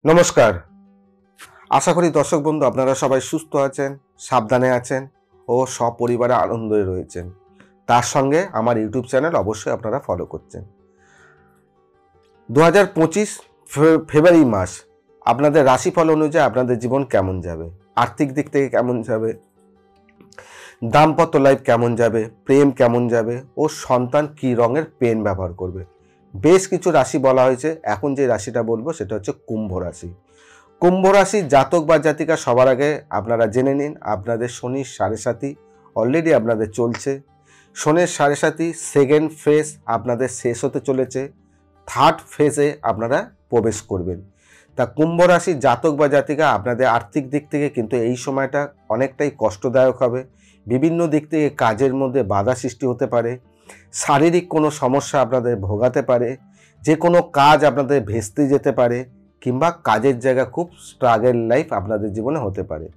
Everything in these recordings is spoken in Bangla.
নমস্কার। আশা করি দর্শক বন্ধু আপনারা সবাই সুস্থ আছেন, সাবধানে আছেন ও সপরিবারে আনন্দে রয়েছেন। তার সঙ্গে আমার ইউটিউব চ্যানেল অবশ্যই আপনারা ফলো করছেন। 2025 ফেব্রুয়ারি মাস আপনাদের রাশিফল অনুযায়ী আপনাদের জীবন কেমন যাবে, আর্থিক দিক থেকে কেমন যাবে, দাম্পত্য লাইফ কেমন যাবে, প্রেম কেমন যাবে ও সন্তান কী রঙের পেন ব্যবহার করবে। বেশ কিছু রাশি বলা হয়েছে। এখন যে রাশিটা বলবো সেটা হচ্ছে কুম্ভ রাশি। কুম্ভ রাশি জাতক বা জাতিকা সবার আগে আপনারা জেনে নিন, আপনাদের শনির 7.5 অলরেডি আপনাদের চলছে। শনির 7.5 সেকেন্ড ফেজ আপনাদের শেষ হতে চলেছে, থার্ড ফেজে আপনারা প্রবেশ করবেন। তা কুম্ভ রাশি জাতক বা জাতিকা আপনাদের আর্থিক দিক থেকে কিন্তু এই সময়টা অনেকটাই কষ্টদায়ক হবে। বিভিন্ন দিক থেকে কাজের মধ্যে বাধা সৃষ্টি হতে পারে, শারীরিক কোনো সমস্যা আপনাদের ভোগাতে পারে, যে কোনো কাজ আপনাদের ভেস্তে যেতে পারে, কিংবা কাজের জায়গা খুব স্ট্রাগল লাইফ আপনাদের জীবনে হতে পারে।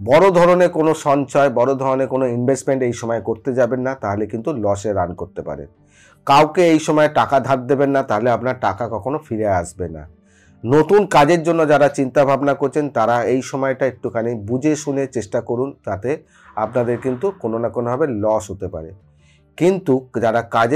বড় ধরনের কোনো সঞ্চয়, বড় ধরনের কোনো ইনভেস্টমেন্ট এই সময় করতে যাবেন না, তাহলে কিন্তু লসে রান করতে পারে। কাউকে এই সময় টাকা ধার দেবেন না, তাহলে আপনার টাকা কখনো ফিরে আসবে না। নতুন কাজের জন্য যারা চিন্তা ভাবনা করছেন তারা এই সময়টা একটুখানি বুঝে শুনে চেষ্টা করুন, তাতে আপনাদের কিন্তু কোনো না কোনোভাবে লস হতে পারে। কিন্তু যারা কাজ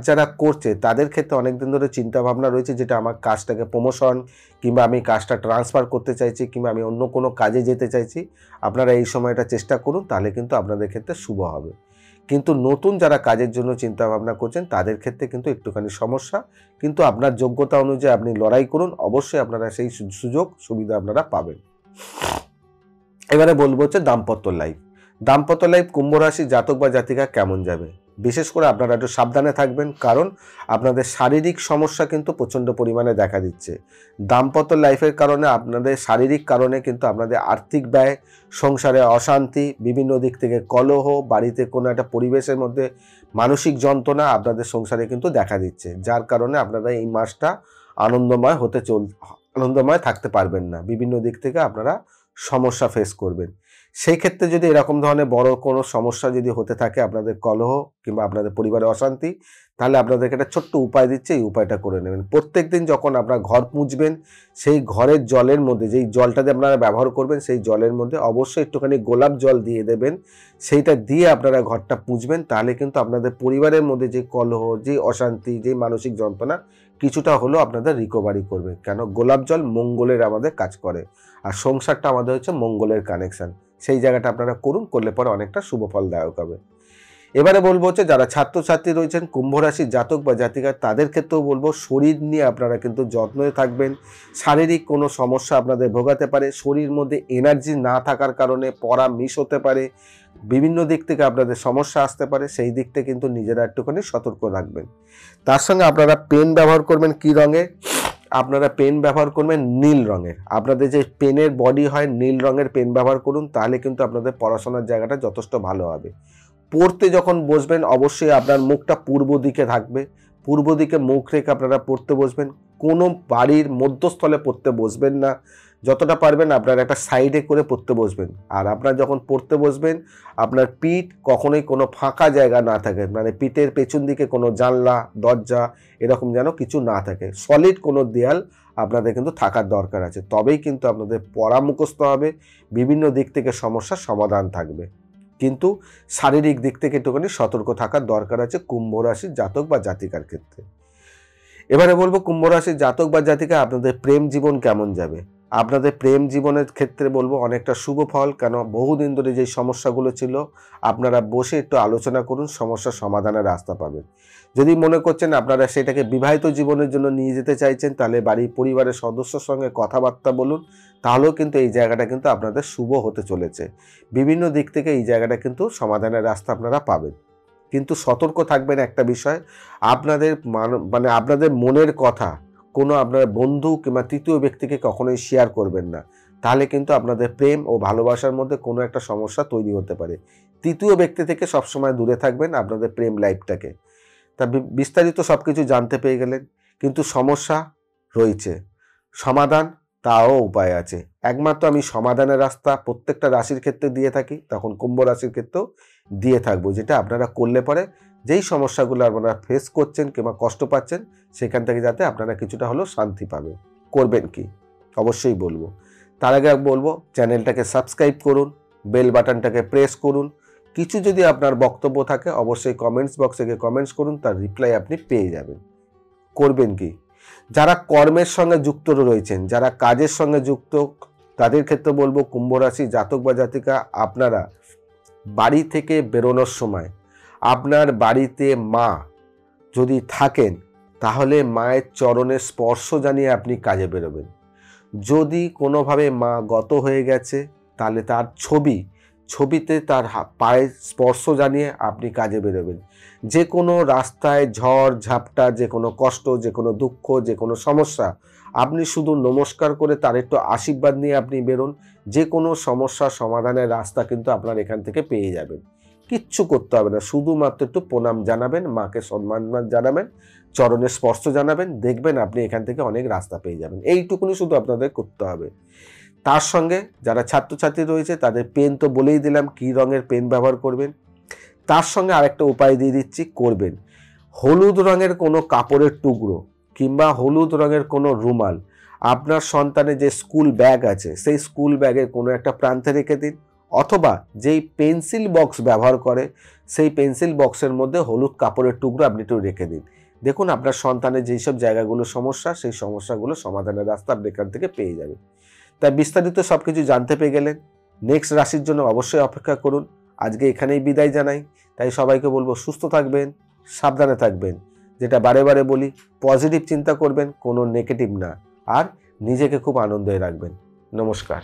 যারা করছে তাদের ক্ষেত্রে অনেক দিন ধরে চিন্তা ভাবনা রয়েছে, যেটা আমার কাজটাকে প্রমোশন কিংবা আমি কাজটা ট্রান্সফার করতে চাইছি কিংবা আমি অন্য কোনো কাজে যেতে চাইছি। আপনারা এই সময়টা চেষ্টা করুন, তাহলে কিন্তু আপনাদের ক্ষেত্রে শুভ হবে। কিন্তু নতুন যারা কাজের জন্য চিন্তা ভাবনা করছেন তাদের ক্ষেত্রে কিন্তু একটুখানি সমস্যা। কিন্তু আপনার যোগ্যতা অনুযায়ী আপনি লড়াই করুন, অবশ্যই আপনারা সেই সুযোগ সুবিধা আপনারা পাবেন। এবারে বলবো হচ্ছে দাম্পত্য লাইফ। দাম্পত্য লাইফ কুম্ভ রাশি জাতক বা জাতিকা কেমন যাবে। বিশেষ করে আপনারা একটু সাবধানে থাকবেন, কারণ আপনাদের শারীরিক সমস্যা কিন্তু প্রচণ্ড পরিমাণে দেখা দিচ্ছে। দাম্পত্য লাইফের কারণে আপনাদের শারীরিক কারণে কিন্তু আপনাদের আর্থিক ব্যয়, সংসারে অশান্তি, বিভিন্ন দিক থেকে কলহ, বাড়িতে কোনো একটা পরিবেশের মধ্যে মানসিক যন্ত্রণা আপনাদের সংসারে কিন্তু দেখা দিচ্ছে, যার কারণে আপনারা এই মাসটা আনন্দময় থাকতে পারবেন না। বিভিন্ন দিক থেকে আপনারা সমস্যা ফেস করবেন। সেই ক্ষেত্রে যদি এরকম ধরনের বড় কোনো সমস্যা যদি হতে থাকে, আপনাদের কলহ কিংবা আপনাদের পরিবারে অশান্তি, তাহলে আপনাদেরকে একটা ছোট্ট উপায় দিচ্ছে, এই উপায়টা করে নেবেন। প্রত্যেক দিন যখন আপনারা ঘর মুছবেন, সেই ঘরের জলের মধ্যে যেই জলটা দিয়ে আপনারা ব্যবহার করবেন, সেই জলের মধ্যে অবশ্যই একটুখানি গোলাপ জল দিয়ে দেবেন। সেইটা দিয়ে আপনারা ঘরটা মুছবেন, তাহলে কিন্তু আপনাদের পরিবারের মধ্যে যে কলহ, যে অশান্তি, যে মানসিক যন্ত্রণা কিছুটা হলেও আপনাদের রিকভারি করবে। কেন, গোলাপ জল মঙ্গলের আমাদের কাজ করে, আর সংসারটা আমাদের হচ্ছে মঙ্গলের কানেকশন। সেই জায়গাটা আপনারা করলে পরে অনেকটা শুভ ফলদায়ক হবে। এবারে বলবো হচ্ছে যারা ছাত্রছাত্রী রয়েছেন কুম্ভ রাশির জাতক বা জাতিকা, তাদের ক্ষেত্রেও বলবো শরীর নিয়ে আপনারা কিন্তু যত্নে থাকবেন। শারীরিক কোনো সমস্যা আপনাদের ভোগাতে পারে, শরীর মধ্যে এনার্জি না থাকার কারণে পড়া মিস হতে পারে, বিভিন্ন দিক থেকে আপনাদের সমস্যা আসতে পারে। সেই দিক থেকে কিন্তু নিজেরা একটুখানি সতর্ক রাখবেন। তার সঙ্গে আপনারা পেন ব্যবহার করবেন কী রঙের, আপনারা পেন ব্যবহার করবেন নীল রঙের। আপনাদের যে পেনের বডি হয় নীল রঙের পেন ব্যবহার করুন, তাহলে কিন্তু আপনাদের পড়াশোনার জায়গাটা যথেষ্ট ভালো হবে। পড়তে যখন বসবেন অবশ্যই আপনার মুখটা পূর্ব দিকে থাকবে, পূর্ব দিকে মুখ রেখে আপনারা পড়তে বসবেন। কোনো বাড়ির মধ্যস্থলে পড়তে বসবেন না, যতটা পারবেন আপনারা একটা সাইডে করে পড়তে বসবেন। আর আপনারা যখন পড়তে বসবেন, আপনার পিঠ কখনোই কোনো ফাঁকা জায়গা না থাকে, মানে পিঠের পেছন দিকে কোনো জানলা দরজা এরকম যেন কিছু না থাকে, সলিড কোনো দেয়াল আপনাদের কিন্তু থাকার দরকার আছে। তবেই কিন্তু আপনাদের পড়া মুখস্থ হবে, বিভিন্ন দিক থেকে সমস্যার সমাধান থাকবে। কিন্তু শারীরিক দিক থেকে একটুখানি সতর্ক থাকার দরকার আছে কুম্ভ রাশির জাতক বা জাতিকার ক্ষেত্রে। এবারে বলবো কুম্ভ রাশির জাতক বা জাতিকা আপনাদের প্রেম জীবন কেমন যাবে। আপনাদের প্রেম জীবনের ক্ষেত্রে বলবো অনেকটা শুভ ফল। কেন, বহুদিন ধরে যে সমস্যাগুলো ছিল আপনারা বসে একটু আলোচনা করুন, সমস্যার সমাধানের রাস্তা পাবেন। যদি মনে করছেন আপনারা সেটাকে বিবাহিত জীবনের জন্য নিয়ে যেতে চাইছেন, তাহলে বাড়ির পরিবারের সদস্যর সঙ্গে কথাবার্তা বলুন, তাহলেও কিন্তু এই জায়গাটা কিন্তু আপনাদের শুভ হতে চলেছে। বিভিন্ন দিক থেকে এই জায়গাটা কিন্তু সমাধানের রাস্তা আপনারা পাবেন। কিন্তু সতর্ক থাকবেন একটা বিষয়, আপনাদের আপনাদের মনের কথা কোনো আপনার বন্ধু কিংবা তৃতীয় ব্যক্তিকে কখনোই শেয়ার করবেন না, তাহলে কিন্তু আপনাদের প্রেম ও ভালোবাসার মধ্যে কোনো একটা সমস্যা তৈরি হতে পারে। তৃতীয় ব্যক্তি থেকে সবসময় দূরে থাকবেন আপনাদের প্রেম লাইফটাকে। তা বিস্তারিত সব কিছু জানতে পেয়ে গেলেন, কিন্তু সমস্যা রয়েছে, সমাধান তাও উপায় আছে। একমাত্র আমি সমাধানের রাস্তা প্রত্যেকটা রাশির ক্ষেত্রে দিয়ে থাকি, তখন কুম্ভ রাশির ক্ষেত্রেও দিয়ে থাকবো, যেটা আপনারা করলে পরে যেই সমস্যাগুলো আপনারা ফেস করছেন কিংবা কষ্ট পাচ্ছেন, সেখান থেকে যাতে আপনারা কিছুটা হলেও শান্তি পাবেন। করবেন কি অবশ্যই বলবো। তার আগে বলবো চ্যানেলটাকে সাবস্ক্রাইব করুন, বেল বাটনটাকে প্রেস করুন। কিছু যদি আপনার বক্তব্য থাকে অবশ্যই কমেন্টস বক্সে গিয়ে কমেন্টস করুন, তার রিপ্লাই আপনি পেয়ে যাবেন। করবেন কি, যারা কর্মের সঙ্গে যুক্ত রয়েছেন, যারা কাজের সঙ্গে যুক্ত, তাদের ক্ষেত্রে বলবো কুম্ভ রাশি জাতক বা জাতিকা, আপনারা বাড়ি থেকে বেরোনোর সময় আপনার বাড়িতে মা যদি থাকেন তাহলে মায়ের চরণে স্পর্শ জানিয়ে আপনি কাজে বেরোবেন। যদি কোনোভাবে মা গত হয়ে গেছে তাহলে তার ছবিতে তার পায়ের স্পর্শ জানিয়ে আপনি কাজে বেরোবেন। যে কোনো রাস্তায় ঝড় ঝাপটা, যে কোনো কষ্ট, যে কোনো দুঃখ, যে কোনো সমস্যা, আপনি শুধু নমস্কার করে তার একটু আশীর্বাদ নিয়ে আপনি বেরোন। যে কোনো সমস্যা সমাধানের রাস্তা কিন্তু আপনার এখান থেকে পেয়ে যাবেন। কিচ্ছু করতে হবে না, শুধুমাত্র একটু প্রণাম জানাবেন, মাকে সম্মান জানাবেন, চরণে স্পর্শ জানাবেন, দেখবেন আপনি এখান থেকে অনেক রাস্তা পেয়ে যাবেন। এইটুকুনি শুধু আপনাদের করতে হবে। তার সঙ্গে যারা ছাত্রছাত্রী রয়েছে তাদের পেন তো বলেই দিলাম কী রঙের পেন ব্যবহার করবেন। তার সঙ্গে আরেকটা উপায় দিয়ে দিচ্ছি, করবেন হলুদ রঙের কোনো কাপড়ের টুকরো কিংবা হলুদ রঙের কোনো রুমাল আপনার সন্তানের যে স্কুল ব্যাগ আছে সেই স্কুল ব্যাগের কোনো একটা প্রান্তে রেখে দিন, অথবা যেই পেন্সিল বক্স ব্যবহার করে সেই পেন্সিল বক্সের মধ্যে হলুদ কাপড়ের টুকরো আপনি একটু রেখে দিন। দেখুন আপনার সন্তানের যেই সব জায়গাগুলো সমস্যা, সেই সমস্যাগুলো সমাধানের রাস্তা আপনি এখান থেকে পেয়ে যাবেন। তাই বিস্তারিত সব কিছু জানতে পেয়ে গেলেন। নেক্সট রাশির জন্য অবশ্যই অপেক্ষা করুন। আজকে এখানেই বিদায় জানাই। তাই সবাইকে বলবো সুস্থ থাকবেন, সাবধানে থাকবেন, যেটা বারে বারে বলি পজিটিভ চিন্তা করবেন, কোনো নেগেটিভ না, আর নিজেকে খুব আনন্দে রাখবেন। নমস্কার।